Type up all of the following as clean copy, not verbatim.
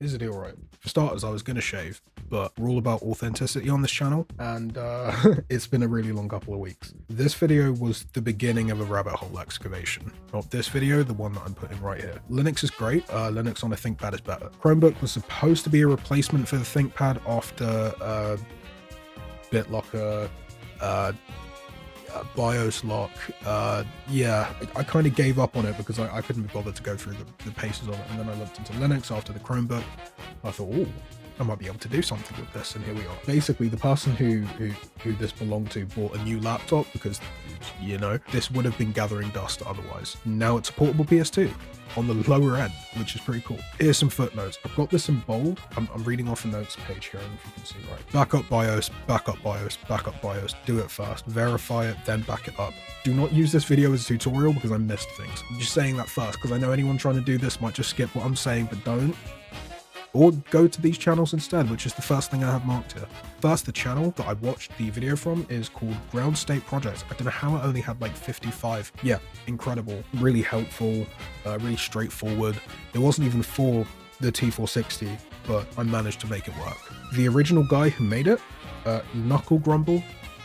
here's the deal, right? For starters, I was gonna shave, but we're all about authenticity on this channel, and it's been a really long couple of weeks. This video was the beginning of a rabbit hole excavation. Not this video, the one that I'm putting right here. Linux is great. Linux on a ThinkPad is better. Chromebook was supposed to be a replacement for the ThinkPad after BitLocker, BIOS lock. Yeah, I kind of gave up on it because I couldn't be bothered to go through the paces of it. And then I looked into Linux after the Chromebook. I thought, oh, I might be able to do something with this, and here we are. Basically, the person who this belonged to bought a new laptop because, you know, this would have been gathering dust otherwise. Now it's a portable PS2 on the lower end, which is pretty cool. Here's some footnotes. I've got this in bold. I'm reading off a notes page here, if you can see right. Backup BIOS, backup BIOS, backup BIOS. Do it first. Verify it, then back it up. Do not use this video as a tutorial because I missed things. I'm just saying that first because I know anyone trying to do this might just skip what I'm saying, but don't. Or go to these channels instead, which is the first thing I have marked here. First, the channel that I watched the video from is called Ground State Projects. I don't know how it only had like 55. Yeah, incredible. Really helpful, really straightforward. It wasn't even for the T460, but I managed to make it work. The original guy who made it, Knuckle Grumble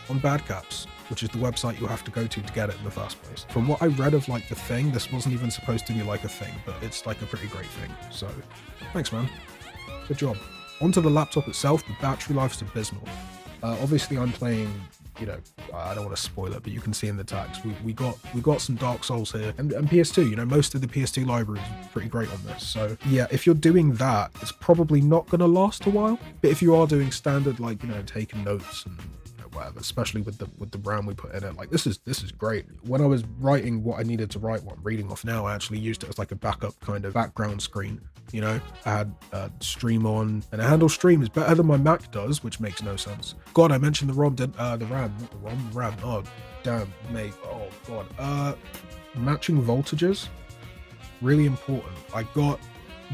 on Bad Caps, which is the website you'll have to go to get it in the first place. From what I read of like the thing, this wasn't even supposed to be like a thing, but it's like a pretty great thing. So thanks, man. Good job. Onto the laptop itself, the battery life is abysmal. Obviously I'm playing, you know, I don't want to spoil it, but you can see in the text, we got some Dark Souls here, and PS2, you know, most of the PS2 library is pretty great on this. So yeah, if you're doing that, it's probably not going to last a while. But if you are doing standard, like, you know, taking notes and whatever, especially with the RAM we put in it, like this is great. When I was writing what I needed to write, what I'm reading off now, I actually used it as like a backup kind of background screen. You know, I had stream on, and it handles streams better than my Mac does, which makes no sense. God, I mentioned the RAM, the RAM, not the ROM, RAM. Oh, damn, mate. Oh God. Matching voltages, really important. I got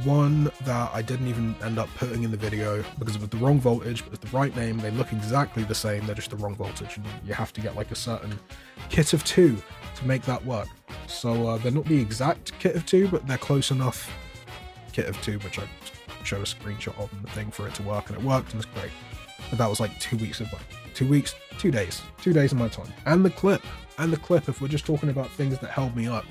one that I didn't even end up putting in the video because it was the wrong voltage, but it's the right name. They look exactly the same. They're just the wrong voltage, and you have to get like a certain kit of 2 to make that work. So they're not the exact kit of 2, but they're close enough. Kit of 2, which I show a screenshot of in the thing for it to work, and it worked, and it's great. But that was like 2 weeks of 2 days of my time. And the clip, if we're just talking about things that held me up.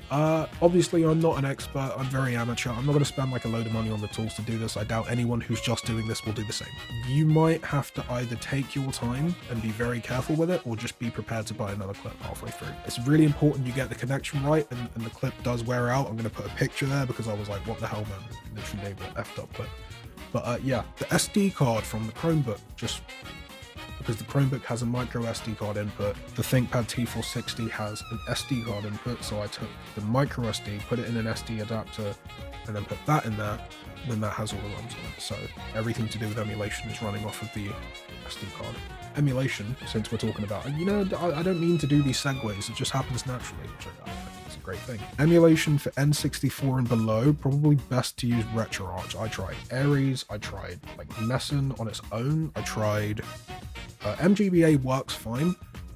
Obviously I'm not an expert, I'm very amateur. I'm not going to spend like a load of money on the tools to do this. I doubt anyone who's just doing this will do the same. You might have to either take your time and be very careful with it, or just be prepared to buy another clip halfway through. It's really important you get the connection right, and the clip does wear out. I'm going to put a picture there because I was like, what the hell, man? Literally named it effed up clip. But yeah, the SD card from the Chromebook, just because the Chromebook has a micro SD card input, the ThinkPad T460 has an SD card input, so I took the micro SD, put it in an SD adapter, and then put that in there, and then that has all the ROMs on it. So everything to do with emulation is running off of the SD card. Emulation, since we're talking about, you know, I don't mean to do these segues, it just happens naturally, which I think is a great thing. Emulation for N64 and below, probably best to use RetroArch. I tried Ares, I tried like Messen on its own, I tried MGBA works fine,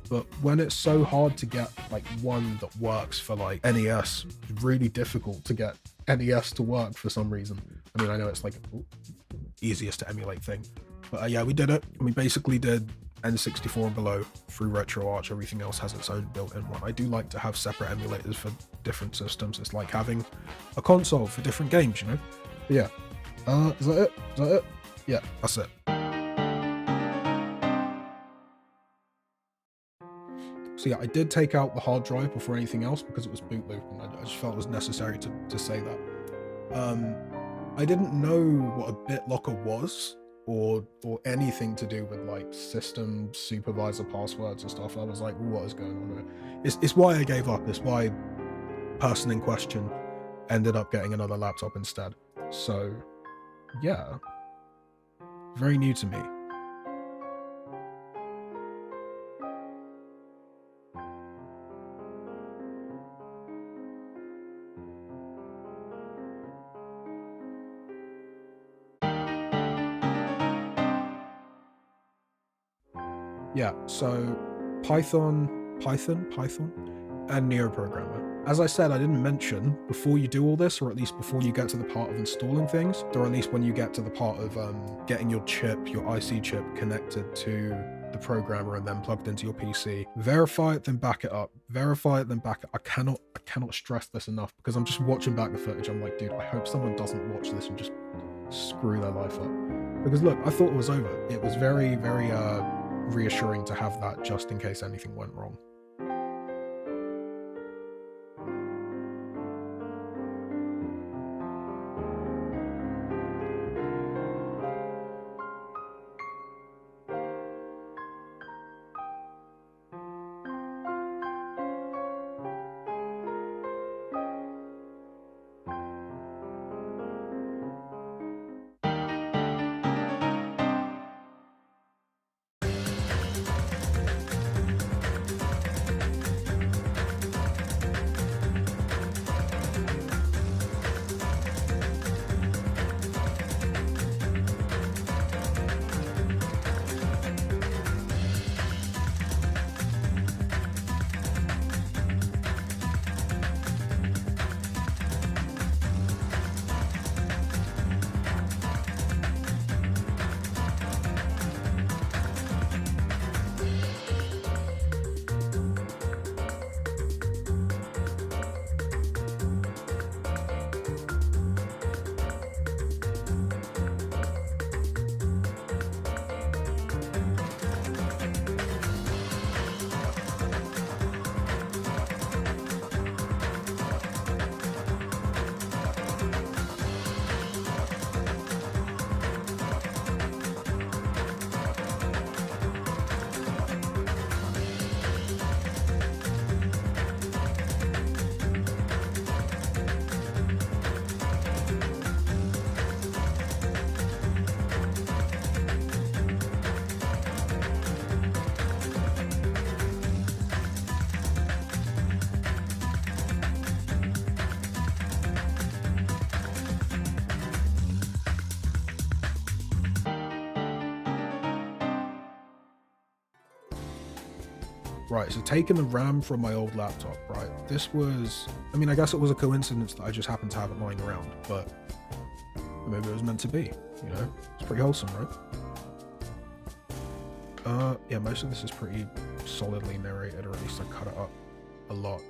but when it's so hard to get like one that works for like NES, it's really difficult to get NES to work for some reason. I mean, I know it's like easiest to emulate thing, but yeah, we did it. We basically did N64 and below through RetroArch. Everything else has its own built-in one. I do like to have separate emulators for different systems. It's like having a console for different games, you know? But yeah, is that it? Is that it? Yeah, that's it. So yeah, I did take out the hard drive before anything else because it was boot loop, and I just felt it was necessary to say that. I didn't know what a BitLocker was, or anything to do with like system supervisor passwords and stuff. I was like, what is going on here? It's why I gave up. It's why person in question ended up getting another laptop instead. So yeah, very new to me. Yeah, so Python, and Neo Programmer. As I said, I didn't mention, before you do all this, or at least before you get to the part of installing things, or at least when you get to the part of getting your chip, your IC chip, connected to the programmer and then plugged into your PC, verify it, then back it up. Verify it, then back it. I cannot stress this enough, because I'm just watching back the footage. I'm like, dude, I hope someone doesn't watch this and just screw their life up. Because look, I thought it was over. It was very, very reassuring to have that just in case anything went wrong. Right, so taking the RAM from my old laptop, right, this was, I mean, I guess it was a coincidence that I just happened to have it lying around, but maybe it was meant to be, you know? It's pretty wholesome, right? Yeah, most of this is pretty solidly narrated, or at least I cut it up a lot.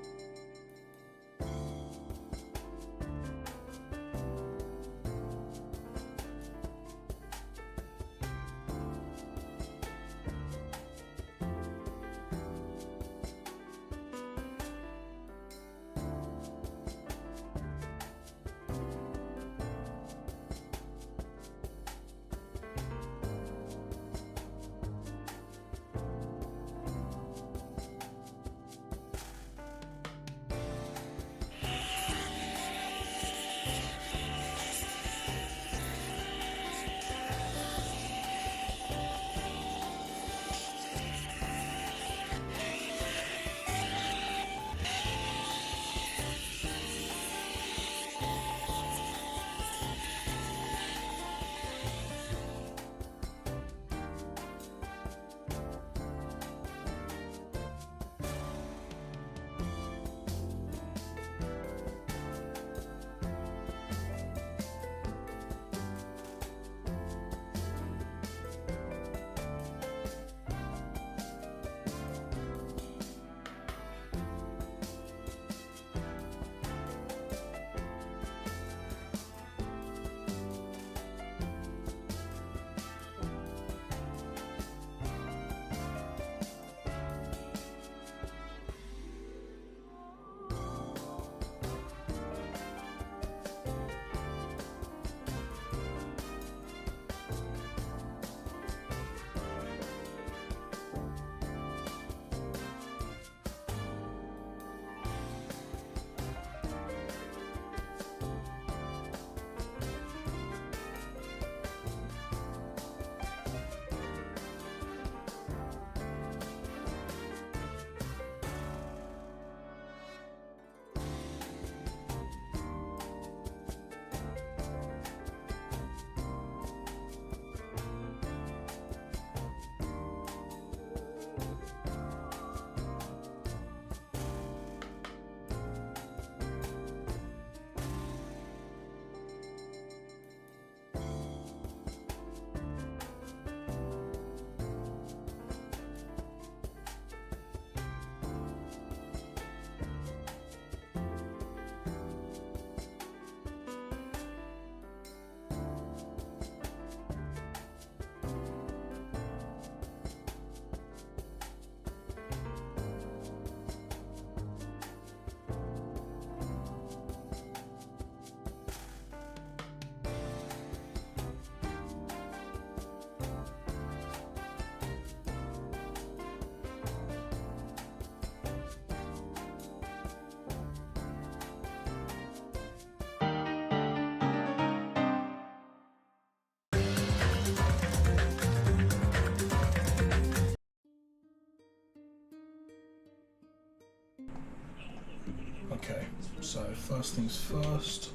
So first things first,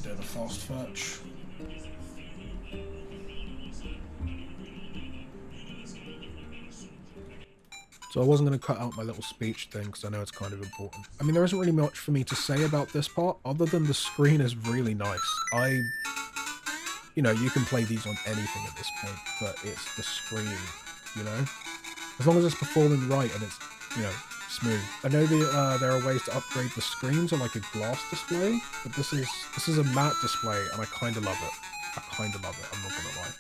do the fast fetch. So I wasn't going to cut out my little speech thing because I know it's kind of important. I mean, there isn't really much for me to say about this part other than the screen is really nice. You know, you can play these on anything at this point, but it's the screen, you know? As long as it's performing right and it's, you know, smooth. I know there are ways to upgrade the screen to like a glass display, but this is a matte display and I kind of love it. I kind of love it, I'm not going to lie.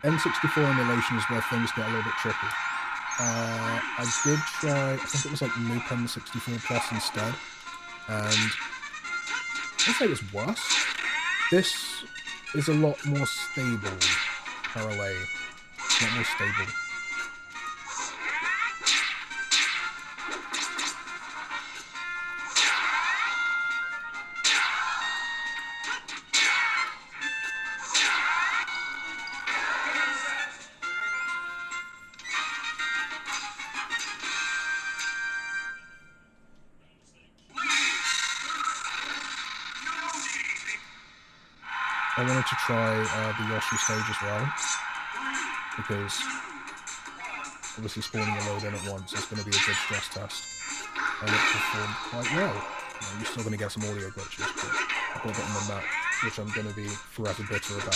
N64 emulation is where things get a little bit tricky. I did try, I think it was like Lupin 64 Plus instead, and I'd say it was worse. This is a lot more stable, Parallel. A lot more stable. I wanted to try the Yoshi stage as well, because obviously spawning a load in at once is going to be a good stress test, and it performed quite well. You know, you're still going to get some audio glitches, but I've got it on the Mac, which I'm going to be forever bitter about.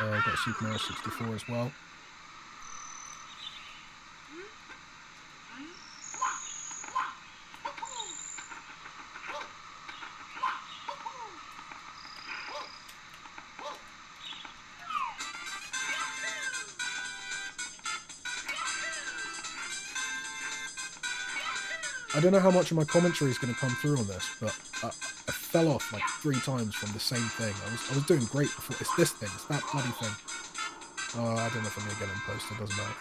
I've got Super Mario 64 as well. I don't know how much of my commentary is going to come through on this, but I fell off like 3 times from the same thing. I was doing great before. It's this thing. It's that bloody thing. I don't know if I'm going to get it in post. It doesn't matter.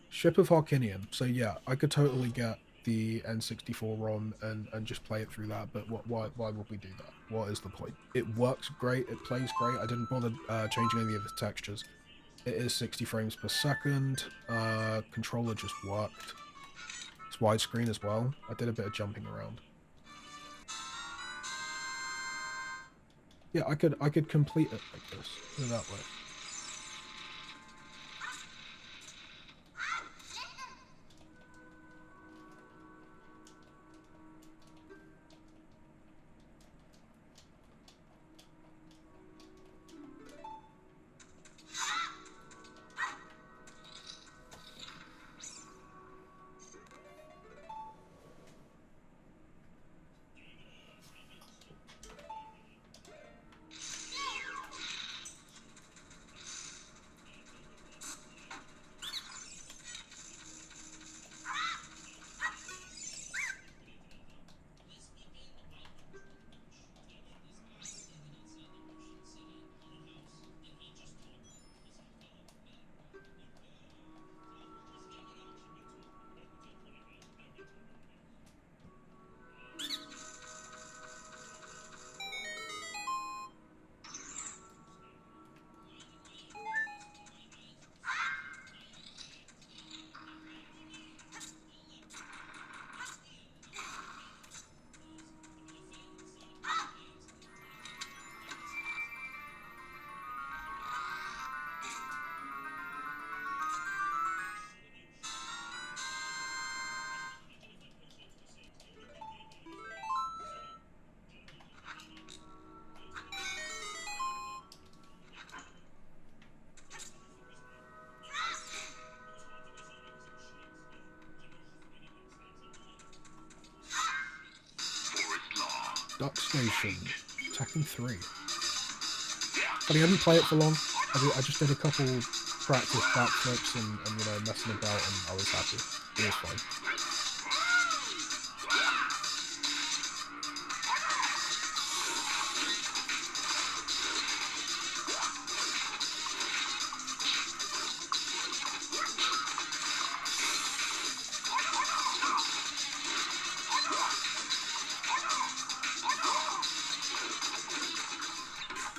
Ship of Harkinian. So yeah, I could totally get the N64 ROM and just play it through that, but why would we do that? What is the point? It works great, it plays great. I didn't bother changing any of the textures. It is 60 frames per second. Controller just worked. It's widescreen as well. I did a bit of jumping around. Yeah, I could complete it like this. Put it that way. Duck Station. Attacking 3. But I didn't play it for long. I just did a couple practice backflips and you know, messing about, and I was happy. It was fun.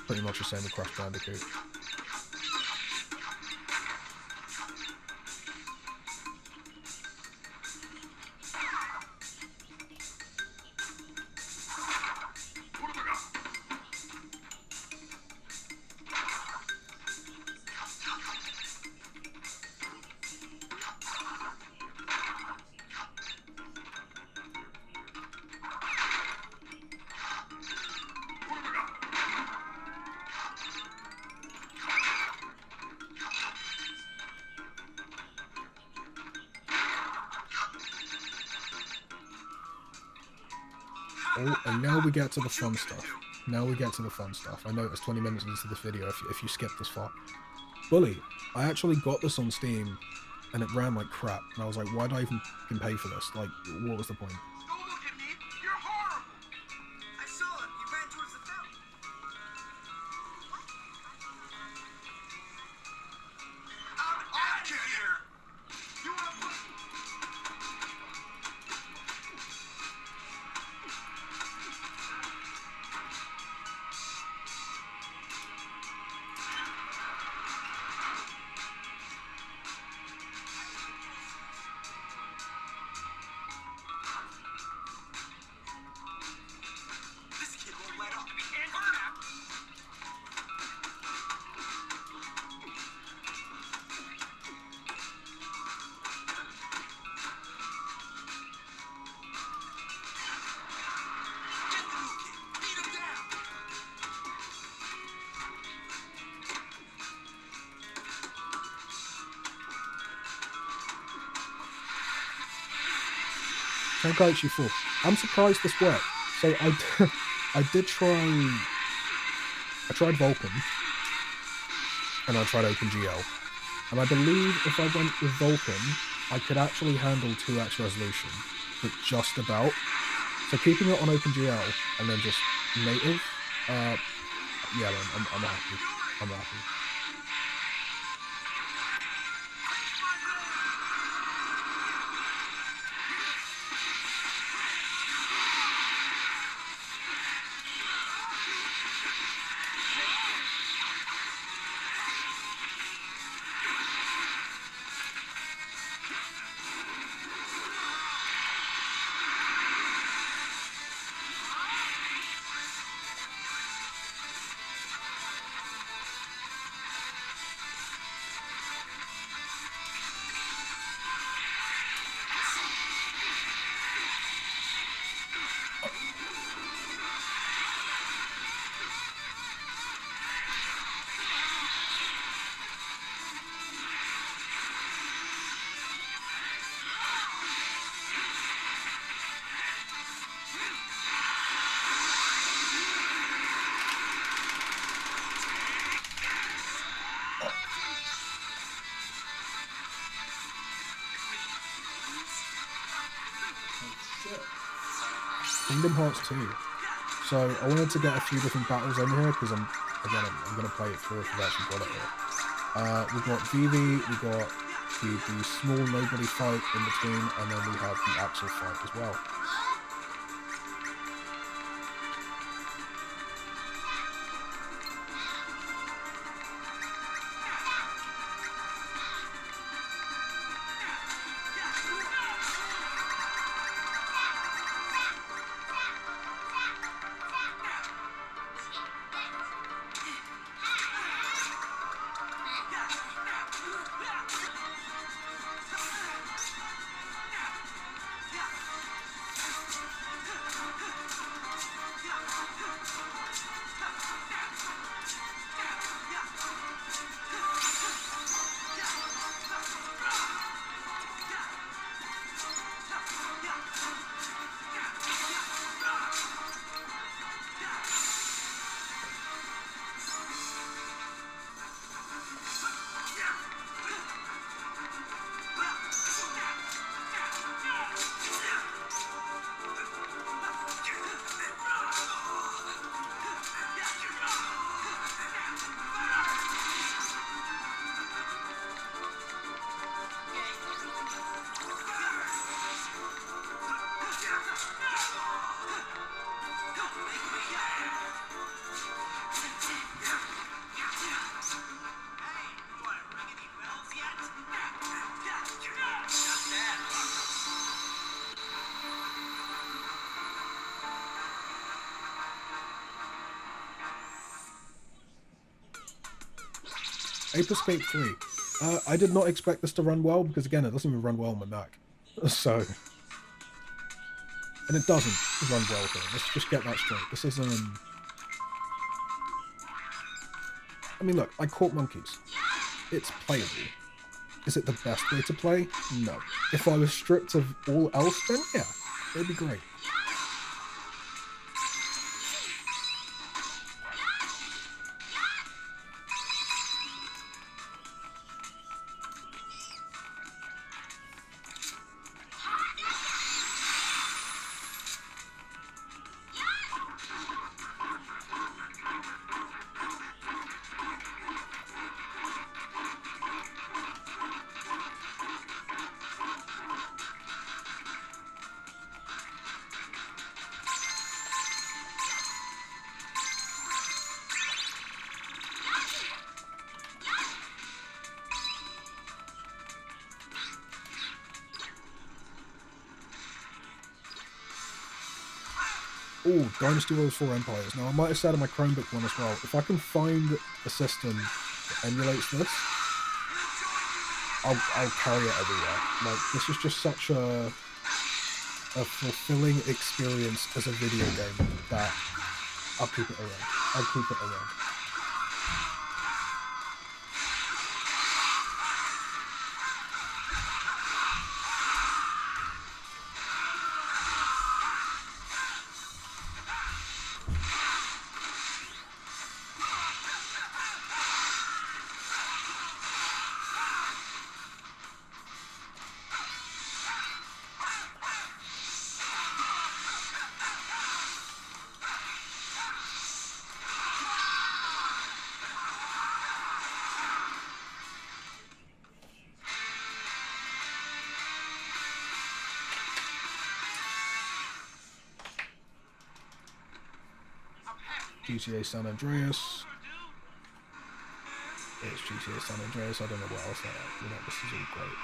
Pretty much the same with Crash Bandicoot. Oh, and now we get to the fun stuff. Now we get to the fun stuff. I know it's 20 minutes into this video if you skip this far. Bully, I actually got this on Steam, and it ran like crap. And I was like, why did I even pay for this? Like, what was the point? Don't look at me! You're horrible! I saw him. He ran towards the fountain. I'm out of here! You wanna put... Tenkaichi 4. I'm surprised this worked. So I did try... I tried Vulcan. And I tried OpenGL. And I believe if I went with Vulcan, I could actually handle 2x resolution. But just about. So keeping it on OpenGL and then just native, yeah, I'm happy. I'm happy. Kingdom Hearts 2. So I wanted to get a few different battles in here because I'm going to play it through if I've actually got it here. We've got Vivi, we've got the small nobody fight in between, and then we have the actual fight as well. Ape Escape 3. I did not expect this to run well, because again, it doesn't even run well on my Mac. So... And it doesn't run well here. Let's just get that straight. This is, I mean, look, I caught monkeys. It's playable. Is it the best way to play? No. If I was stripped of all else, then yeah, it'd be great. Oh, Dynasty Warriors 4 Empires. Now, I might have said on my Chromebook one as well, if I can find a system that emulates this, I'll carry it everywhere. Like, this is just such a fulfilling experience as a video game that I'll keep it around. I'll keep it around. GTA San Andreas. It's GTA San Andreas. I don't know what else I have. You know, this is all great.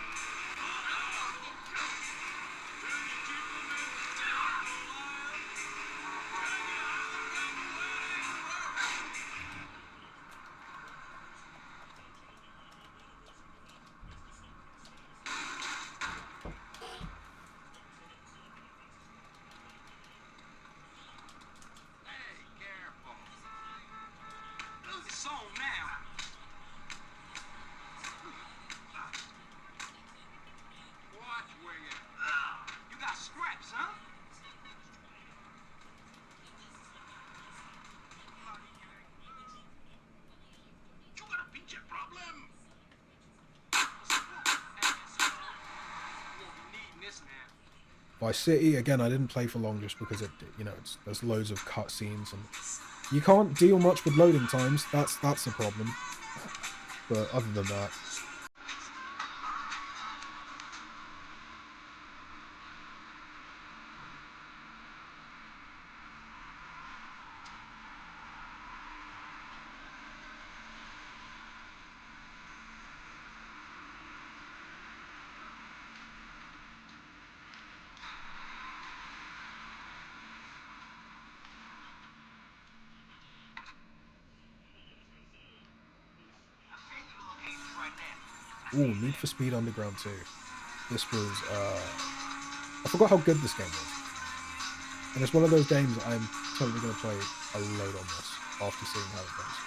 Vice City, again, I didn't play for long just because it, you know, there's loads of cutscenes and you can't deal much with loading times. That's the problem. But other than that, ooh, Need for Speed Underground 2. This was, I forgot how good this game was. And it's one of those games I'm totally going to play a load on this after seeing how it goes.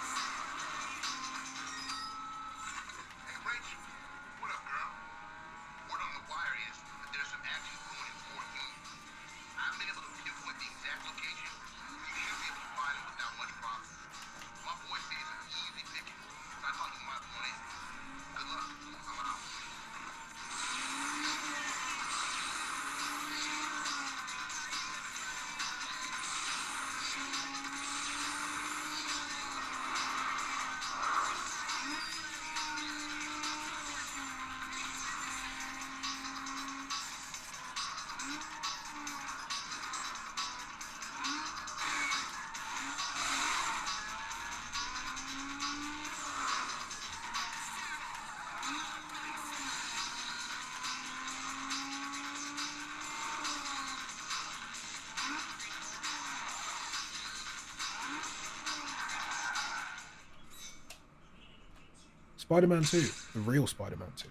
Spider-Man 2, the real Spider-Man 2.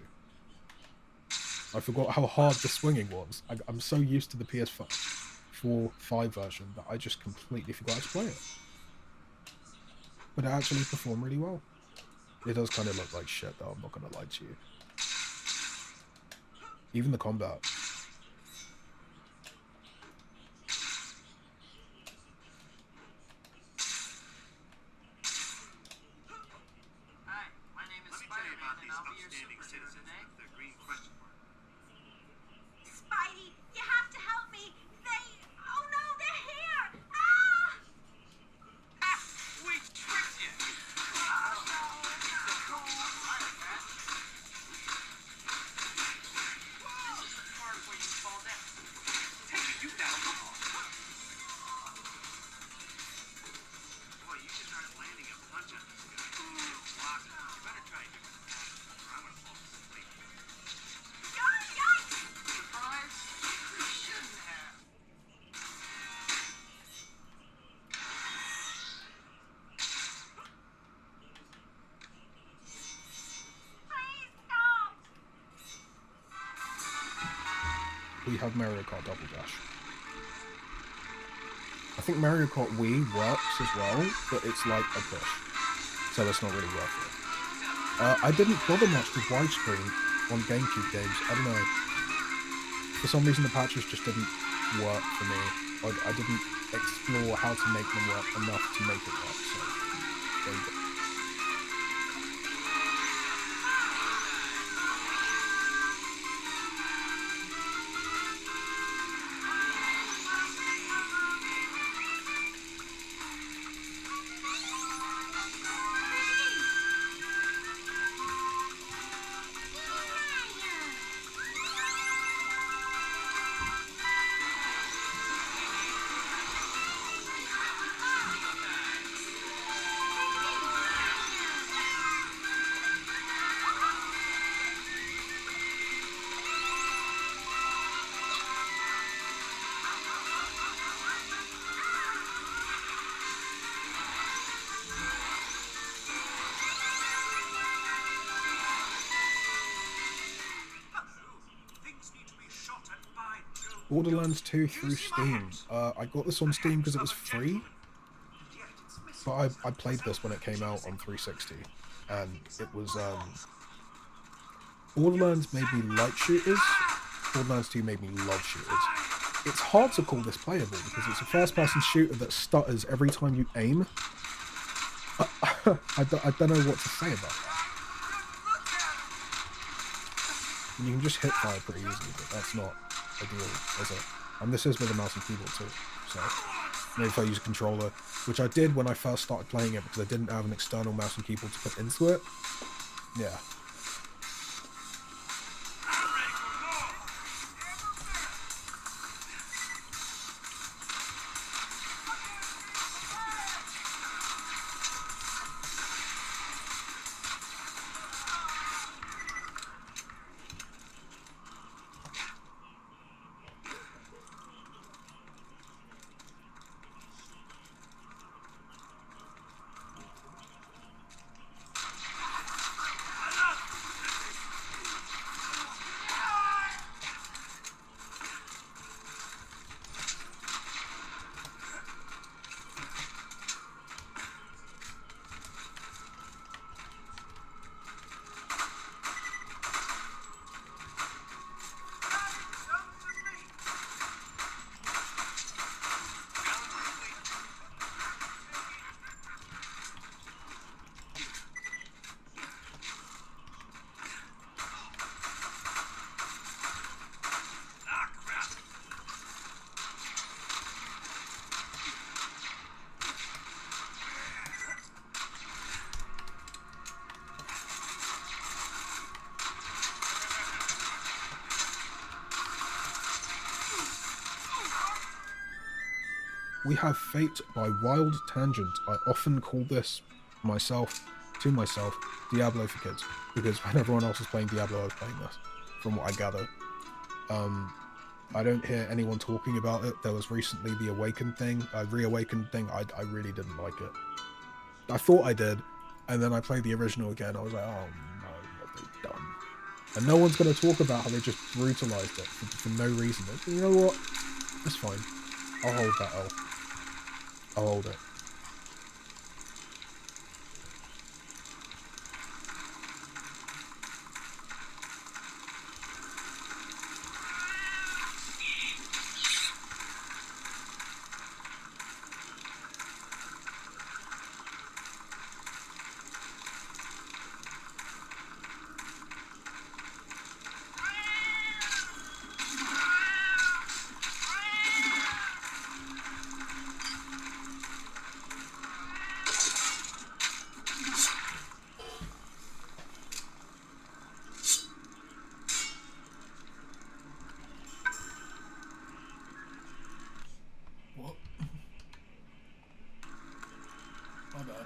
I forgot how hard the swinging was. I'm so used to the PS4 5 version that I just completely forgot how to play it. But it actually performed really well. It does kind of look like shit though, I'm not going to lie to you. Even the combat. Hi, my name is Spider-Man, and I'll be your superhero today. Spidey, you have to help me. Oh no, they're here. Ah! We tricked you. This is the part where you fall down. Take you down. Boy, you just started landing a punch on this guy. You better try a different path, or I'm gonna fall asleep. Yikes! Surprise? You shouldn't have. Please don't! We have Mario Kart Double Dash. I think Mario Kart Wii works as well, but it's like a push. So it's not really worth it. I didn't bother much with widescreen on GameCube games. I don't know. For some reason the patches just didn't work for me. I didn't explore how to make them work enough to make it work, so there you go. Borderlands 2 through Steam. I got this on Steam because it was free, but I played this when it came out on 360, and it was, Borderlands made me like shooters, Borderlands 2 made me love shooters. It's hard to call this playable because it's a first-person shooter that stutters every time you aim. I don't know what to say about that. And you can just hit fire pretty easily, but that's not ideal, is it? And this is with a mouse and keyboard too, so maybe if I use a controller, which I did when I first started playing it because I didn't have an external mouse and keyboard to put into it. Yeah. We have Fate by Wild Tangent. I often call this to myself, Diablo for kids, because when everyone else is playing Diablo, I was playing this, from what I gather. I don't hear anyone talking about it. There was recently the Reawakened thing. I really didn't like it. I thought I did, and then I played the original again. I was like, oh And no one's going to talk about how they just brutalized it for no reason. You know what? It's fine. I'll hold that L. I'll hold it. What? My bad.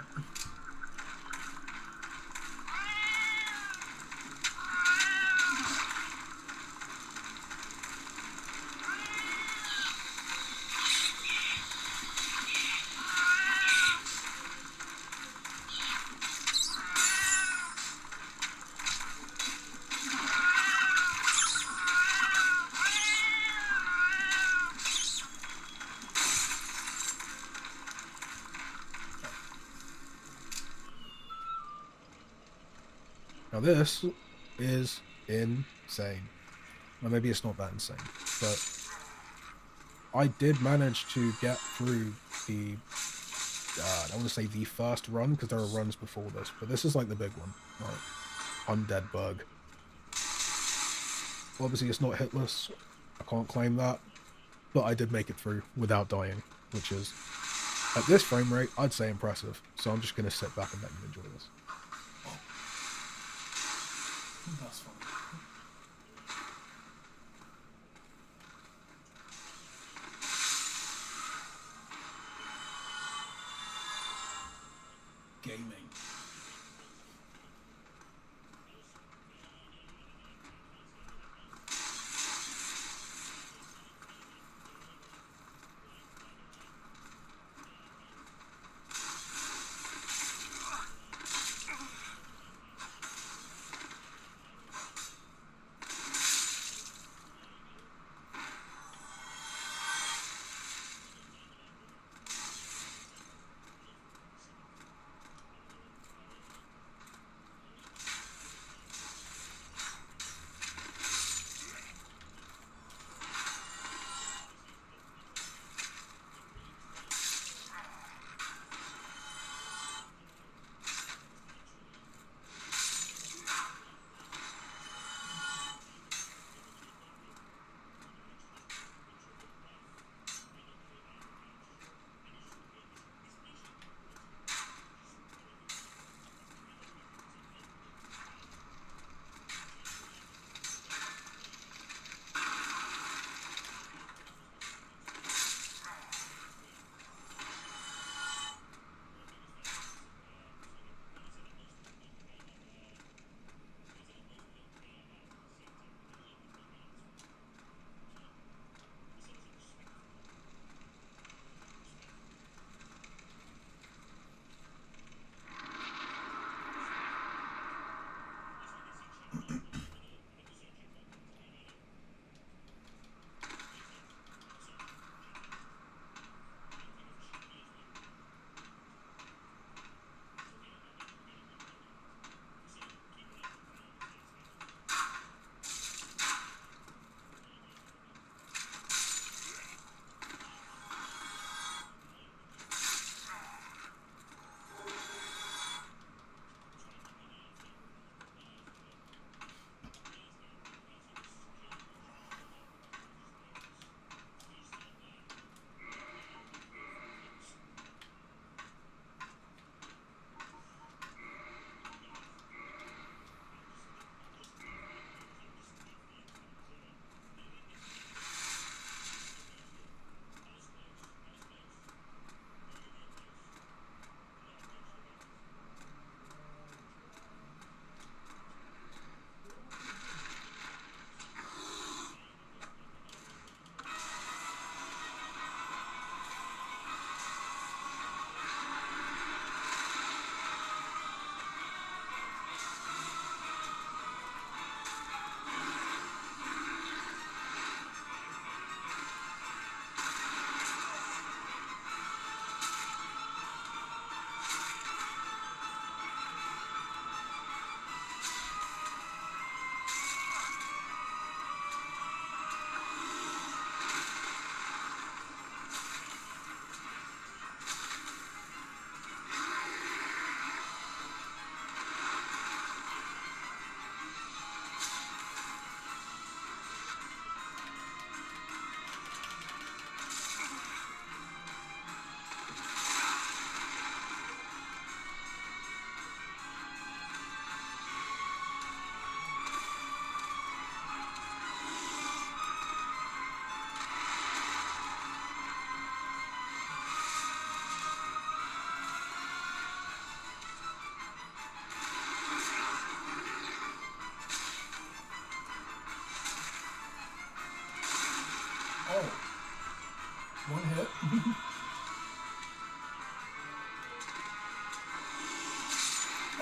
Now this is insane. Well, maybe it's not that insane, but I did manage to get through the, I don't want to say the first run, because there are runs before this, but this is like the big one. Right? Undead Bug. Obviously it's not hitless, I can't claim that, but I did make it through without dying, which is, at this frame rate, I'd say impressive, so I'm just going to sit back and let you enjoy this. That's fine. Gaming.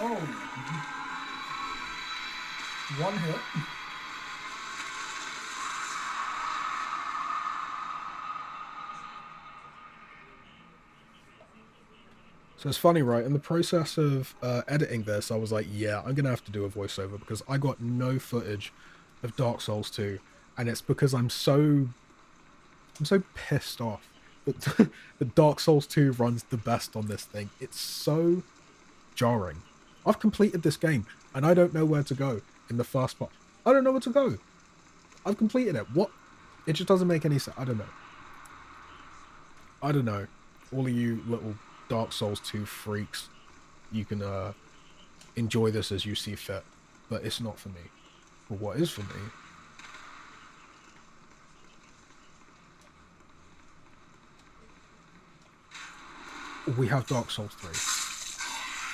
Oh. One hit. So it's funny, right? In the process of editing this, I was like, yeah, I'm going to have to do a voiceover because I got no footage of Dark Souls 2. And it's because I'm so pissed off that, that Dark Souls 2 runs the best on this thing. It's so jarring. I've completed this game and I don't know where to go in the first part. I don't know where to go. I've completed it. What? It just doesn't make any sense. I don't know. I don't know. All of you little Dark Souls 2 freaks, you can enjoy this as you see fit, but it's not for me. But what is for me we have Dark Souls 3.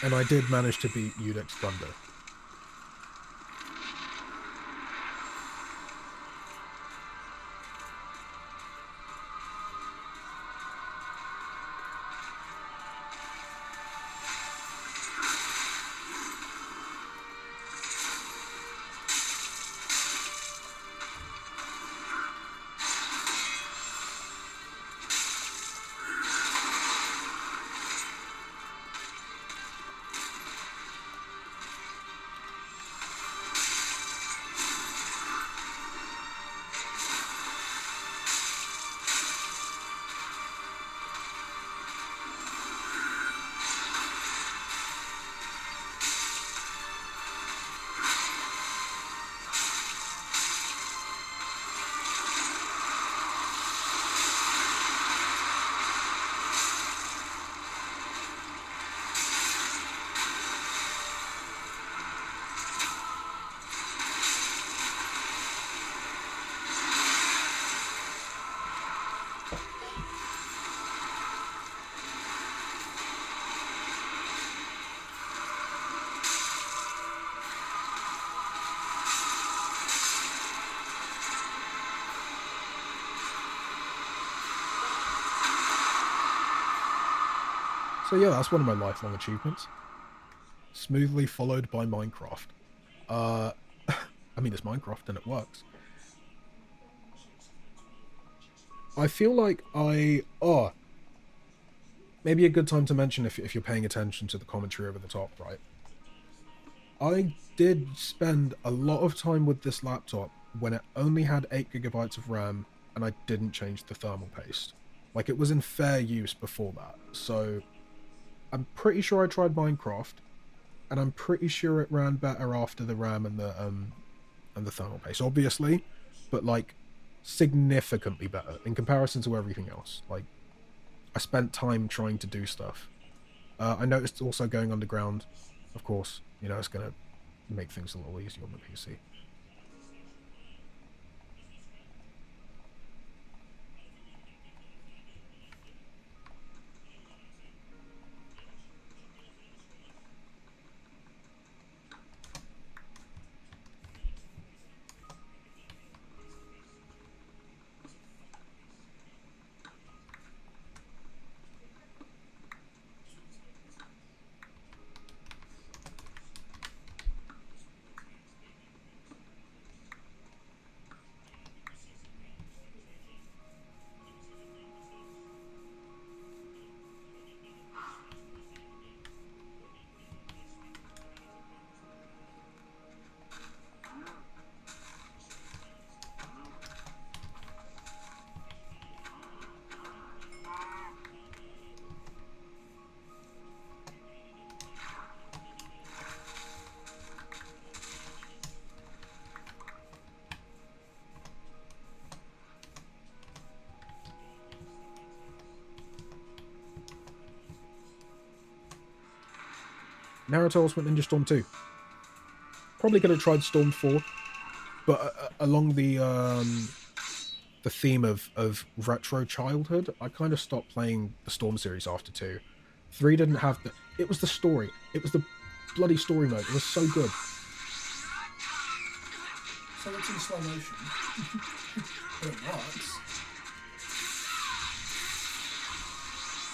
And I did manage to beat Udix Thunder. So yeah, that's one of my lifelong achievements. Smoothly followed by Minecraft. I mean, it's Minecraft and it works. I feel like maybe a good time to mention if you're paying attention to the commentary over the top, right? I did spend a lot of time with this laptop when it only had 8 gigabytes of RAM and I didn't change the thermal paste. Like, it was in fair use before that. So I'm pretty sure I tried Minecraft, and I'm pretty sure it ran better after the RAM and the thermal paste, obviously, but like significantly better in comparison to everything else. Like, I spent time trying to do stuff. I noticed also going underground, of course, you know, it's gonna make things a little easier on the PC. Naruto Ultimate Ninja Storm 2. Probably could have tried Storm 4, but along the theme of retro childhood, I kind of stopped playing the Storm series after 2. 3 didn't have the... It was the story. It was the bloody story mode. It was so good. So it's in slow motion. But it works.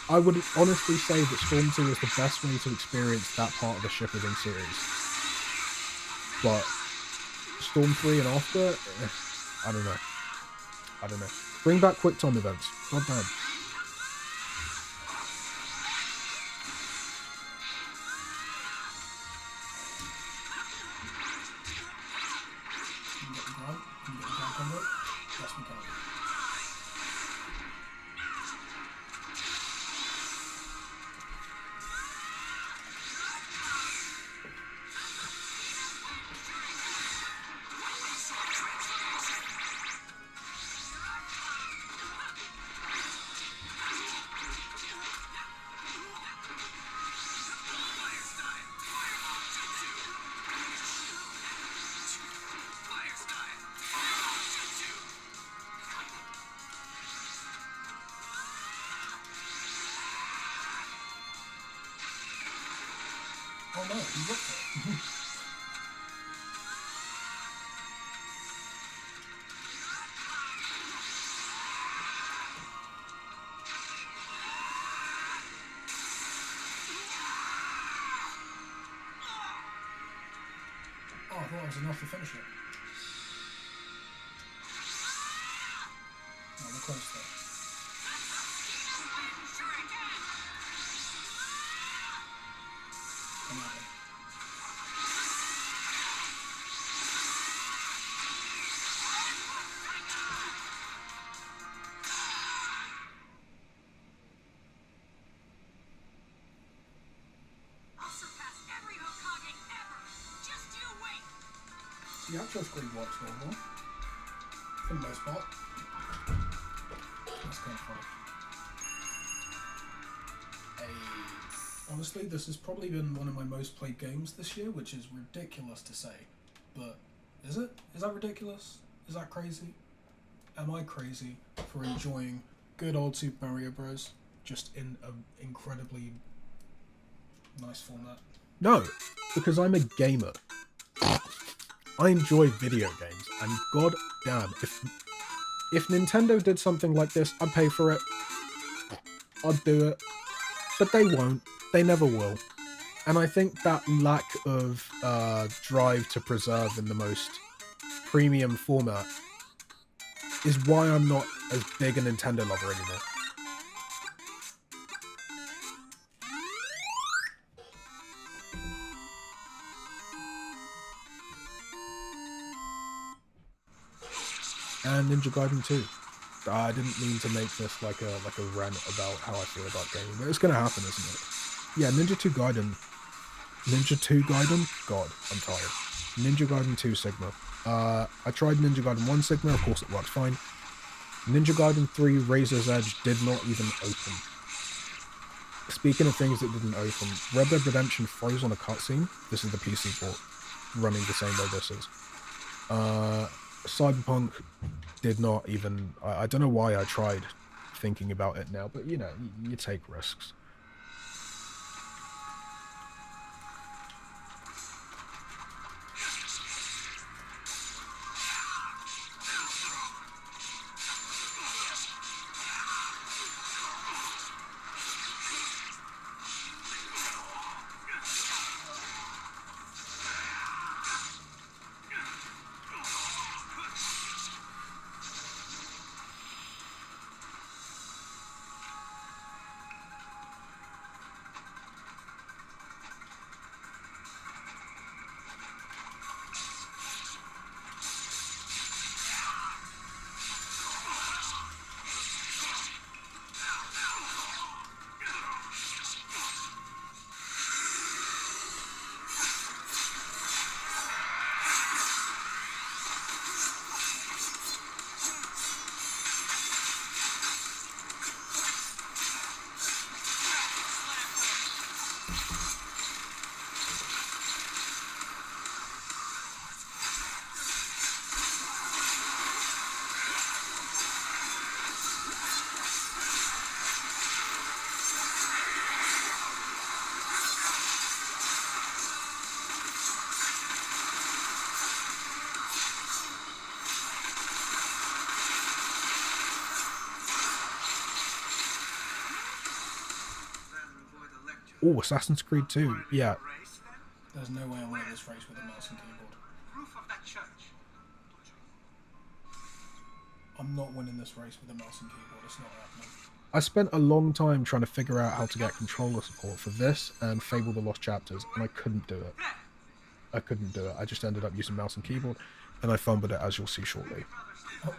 I would honestly say that Storm 2 is the best way to experience that part of the shipping series. But Storm 3 and after, I don't know. I don't know. Bring back quick time events. God damn. Can you get the ground? Can you get the ground combo? Yes, we can. Oh no, he ripped it. Oh, I thought that was enough to finish it. No, we're close though. Come on then. I'll surpass every Hokage ever. Just you wait. The actual screen works normal. For the most part. That's kind of funny. Honestly, this has probably been one of my most played games this year, which is ridiculous to say. But is it? Is that ridiculous? Is that crazy? Am I crazy for enjoying good old Super Mario Bros. Just in an incredibly nice format? No, because I'm a gamer. I enjoy video games, and god damn, if Nintendo did something like this, I'd pay for it. I'd do it. But they won't. They never will. And I think that lack of drive to preserve in the most premium format is why I'm not as big a Nintendo lover anymore. And Ninja Gaiden 2. I didn't mean to make this like a rant about how I feel about gaming, but it's gonna happen, isn't it? Yeah, Ninja 2 Gaiden. God, I'm tired. Ninja Gaiden 2 Sigma. I tried Ninja Gaiden 1 Sigma, of course it worked fine. Ninja Gaiden 3 Razor's Edge did not even open. Speaking of things that didn't open, Red Dead Redemption froze on a cutscene. This is the PC port, running the same way this is. Cyberpunk did not even... I don't know why I tried thinking about it now, but you know, you take risks. Oh, Assassin's Creed 2. Yeah. Race, then? There's no way I'm winning this race with a mouse and keyboard. Roof of that church. I'm not winning this race with a mouse and keyboard. It's not happening. I spent a long time trying to figure out how to get controller support for this and Fable the Lost Chapters, and I couldn't do it. I couldn't do it. I just ended up using mouse and keyboard, and I fumbled it, as you'll see shortly. Oh.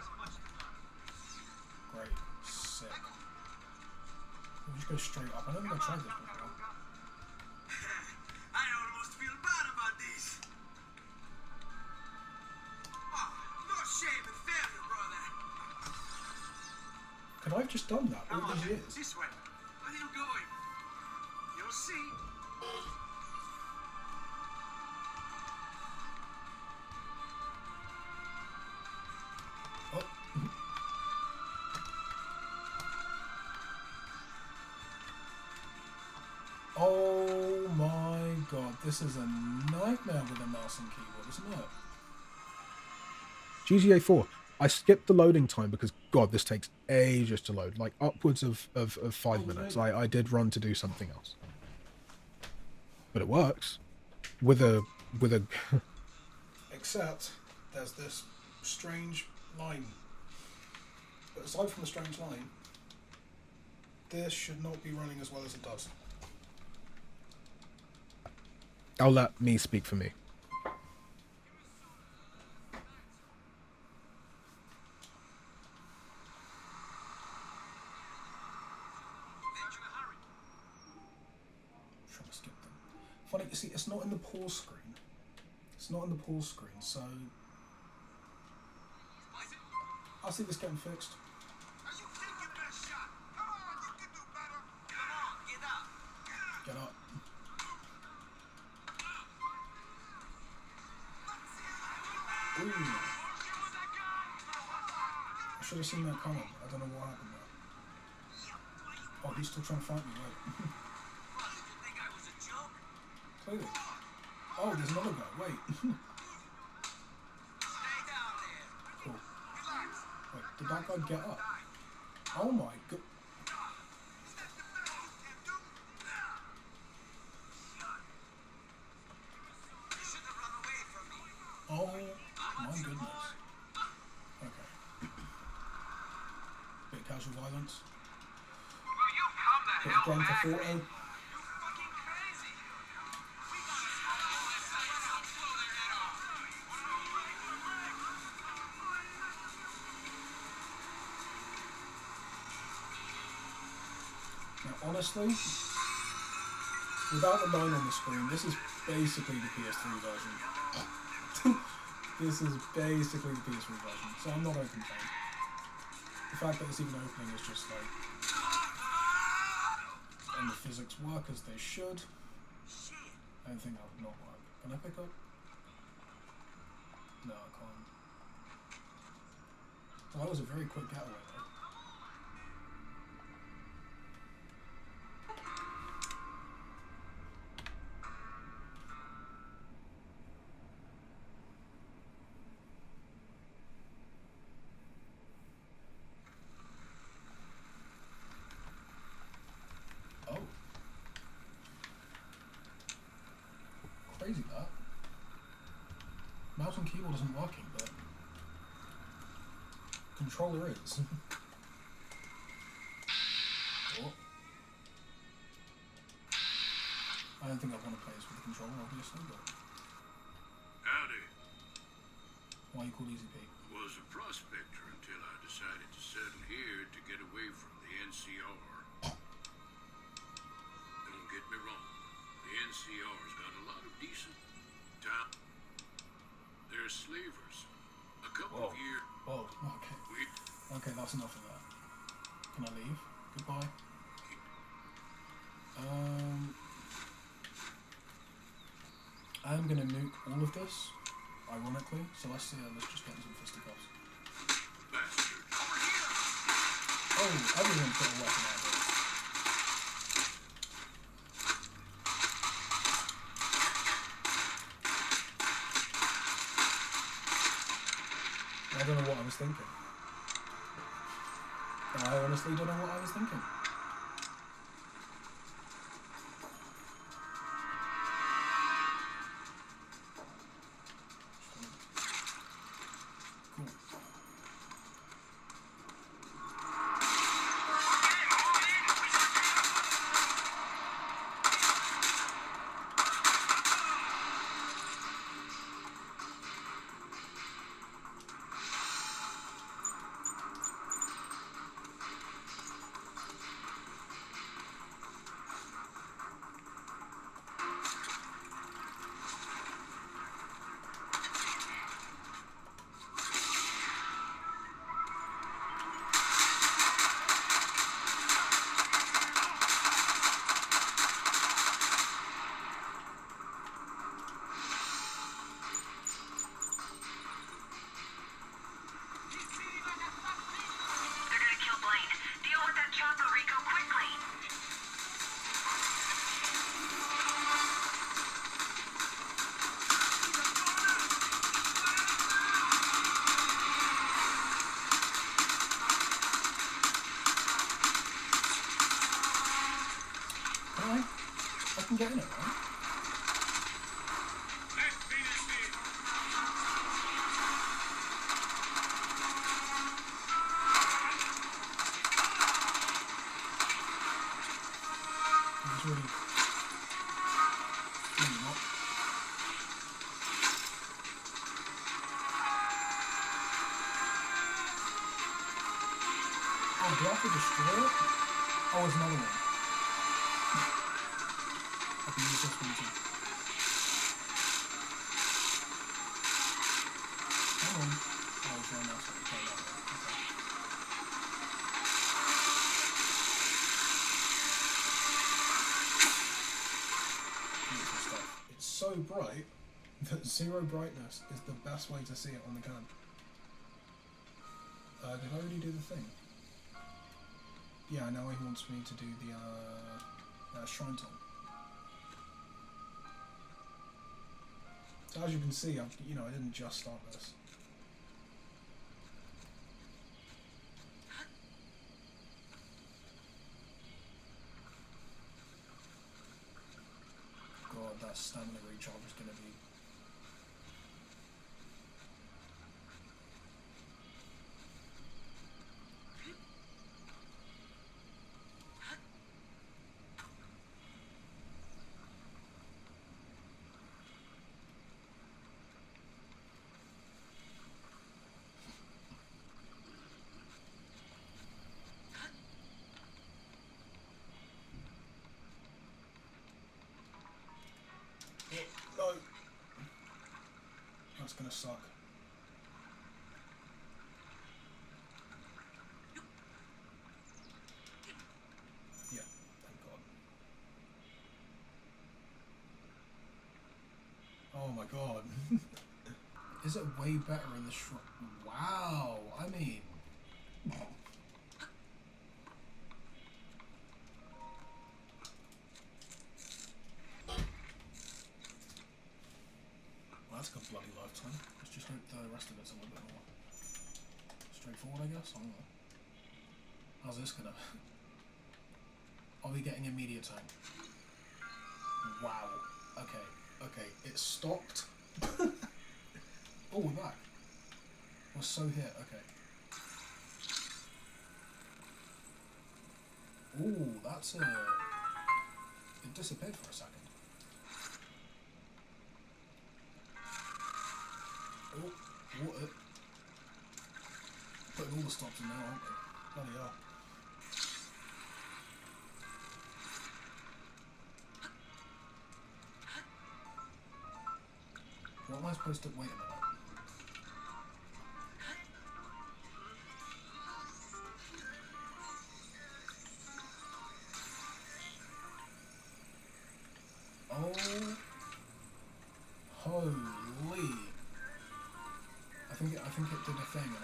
Great. Sick. We'll just go straight up. I don't think I tried this before. I almost feel bad about this. Oh, no shame in failure, brother. Could I have just done that all these years? This way. Where are you going? You'll see. Oh. Oh my god, this is a nightmare with a mouse and keyboard, isn't it? GTA 4. I skipped the loading time because, God, this takes ages to load. Like, upwards of 5 minutes. I did run to do something else. But it works. With a... Except, there's this strange line. But aside from the strange line, this should not be running as well as it does. I'll let me speak for me. Trying to skip them. Funny, you see, it's not in the pause screen. It's not in the pause screen, so I'll see this getting fixed. You think your best shot? Come on, you can do better. Come on, get up. Get up. Ooh. I should have seen that coming. I don't know what happened there. Oh, he's still trying to fight me, wait. What, did you think I was a joke? Clearly. Oh, there's another guy, wait. Stay down there. Cool. Relax. Wait, did that guy get up? Oh my god. Is that the best you can do? You should have run away from me. Oh my goodness. Okay. Bit of casual violence. Will you come the Bit of hell Grand back? Theft Auto. You fucking crazy. We got this all this side. I'll blow their head off. Now, honestly, without the line on the screen, this is basically the PS3 version. This is basically the PS3 version, so I'm not open playing. The fact that it's even opening is just like, and the physics work as they should. I don't think that would not work. Can I pick up? No, I can't. Well, that was a very quick getaway though. Oh. Crazy that. Mouse and keyboard isn't working, but controller is. Oh. I don't think I want to play this with the controller, obviously, but Howdy. why you call Easy P? Was a prospector until I decided to settle here to get away from the NCR. Don't get me wrong, the NCR's got a lot of decent time. They're slavers. A couple of years. Whoa, okay. Okay, that's enough of that. Can I leave? Goodbye. I'm gonna nuke all of this, ironically, so let's just get into some fisticuffs. Bastard. Oh, everyone's got a weapon nowadays. I don't know what I was thinking. I honestly don't know what I was thinking. can get in it, right? Let's finish it. It's really... Maybe not. Oh, do I have to destroy it? Oh, there's another one. I can use this one too. Come on. Oh, there's one else. Okay, that way. Okay. Beautiful stuff. It's so bright that zero brightness is the best way to see it on the cam. Did I already do the thing? Yeah, now he wants me to do the Shrine Tome. So as you can see, I didn't just start this. God, that stamina recharge is going to be... No! That's gonna suck. Yeah, thank God. Oh my God. Is it way better in the shrine? Wow, I mean... Well, that's a good bloody lifetime. Let's just hope the rest of it's a little bit more straightforward, I guess. I don't know. How's this gonna... Are we getting immediate time? Wow. Okay. Okay. It stopped. Oh, we're back. We're so hit. Okay. Ooh, that's a... It disappeared for a second. Oh, what? Putting all the stops in now, aren't we? Bloody hell. What am I supposed to... Wait a minute. Oh, holy! I think it did a thing, and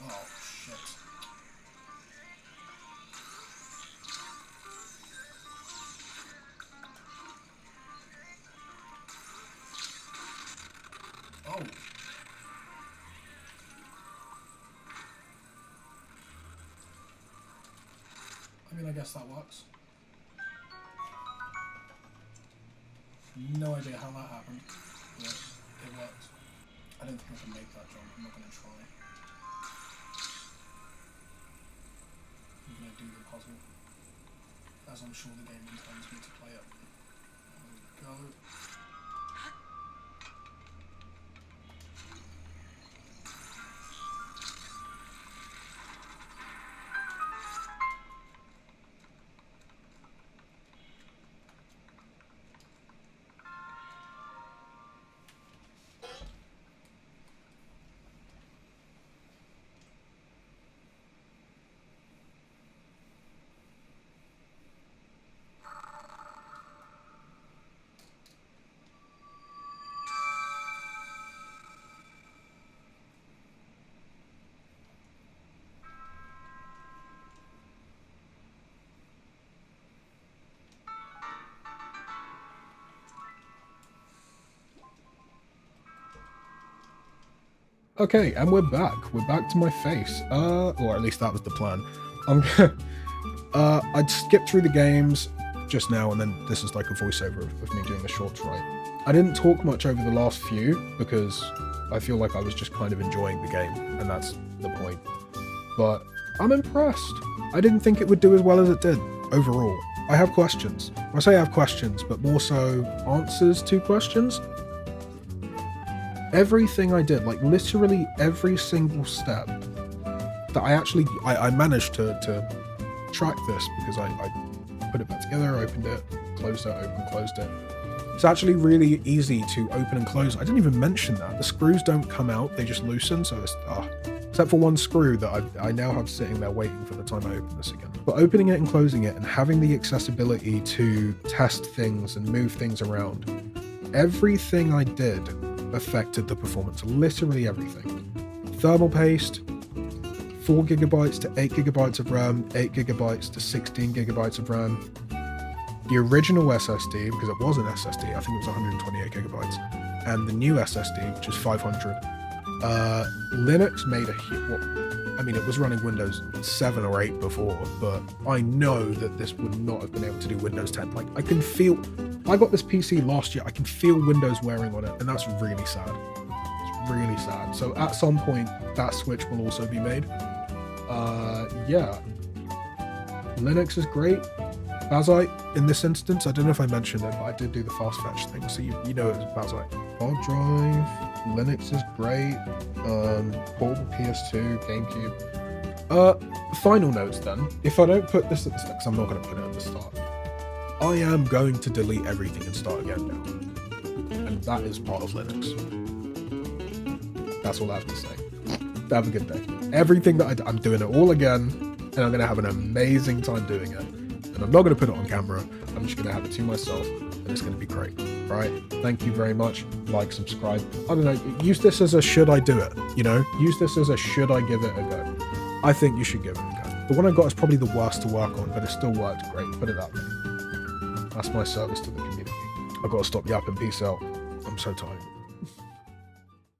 oh shit! Oh. I mean, I guess that works. No idea how that happened, but it worked. I don't think I can make that jump. I'm not going to try. I'm going to do the puzzle, as I'm sure the game intends me to play it. There we go. Okay, and we're back. We're back to my face. Or at least that was the plan. I'm gonna, I'd skip through the games just now, and then this is like a voiceover of me doing the shorts, right? I didn't talk much over the last few because I feel like I was just kind of enjoying the game, and that's the point. But I'm impressed. I didn't think it would do as well as it did overall. I have questions. I say I have questions, but more so answers to questions. Everything I did, like literally every single step that I managed to track this because I put it back together, opened it, closed it, opened, closed it. It's actually really easy to open and close. I didn't even mention that. The screws don't come out, they just loosen, so it's, except for one screw that I now have sitting there waiting for the time I open this again. But opening it and closing it and having the accessibility to test things and move things around, everything I did affected the performance, literally everything. Thermal paste, 4 gigabytes to 8 gigabytes of RAM, 8 gigabytes to 16 gigabytes of RAM. The original SSD, because it was an SSD, I think it was 128 gigabytes, and the new SSD, which is 500. Linux made I mean, it was running Windows 7 or 8 before, but I know that this would not have been able to do Windows 10. Like, I got this PC last year, I can feel Windows wearing on it, and that's really sad. It's really sad. So at some point, that switch will also be made. Yeah. Linux is great. Bazzite, in this instance, I don't know if I mentioned it, but I did do the fast fetch thing, so you know it was Bazzite. Hard drive, Linux is great, portable PS2, GameCube. Final notes then. If I don't put this at the start, because I'm not going to put it at the start, I am going to delete everything and start again now. And that is part of Linux. That's all I have to say. Have a good day. Everything that I'm doing it all again, and I'm going to have an amazing time doing it. And I'm not going to put it on camera, I'm just going to have it to myself, and it's going to be great. Right? Thank you very much. Like, subscribe. I don't know, use this as a should I do it, you know? Use this as a should I give it a go. I think you should give it a go. The one I got is probably the worst to work on, but it still worked great. Put it that way. That's my service to the community. I've got to stop yapping. Peace out. I'm so tired.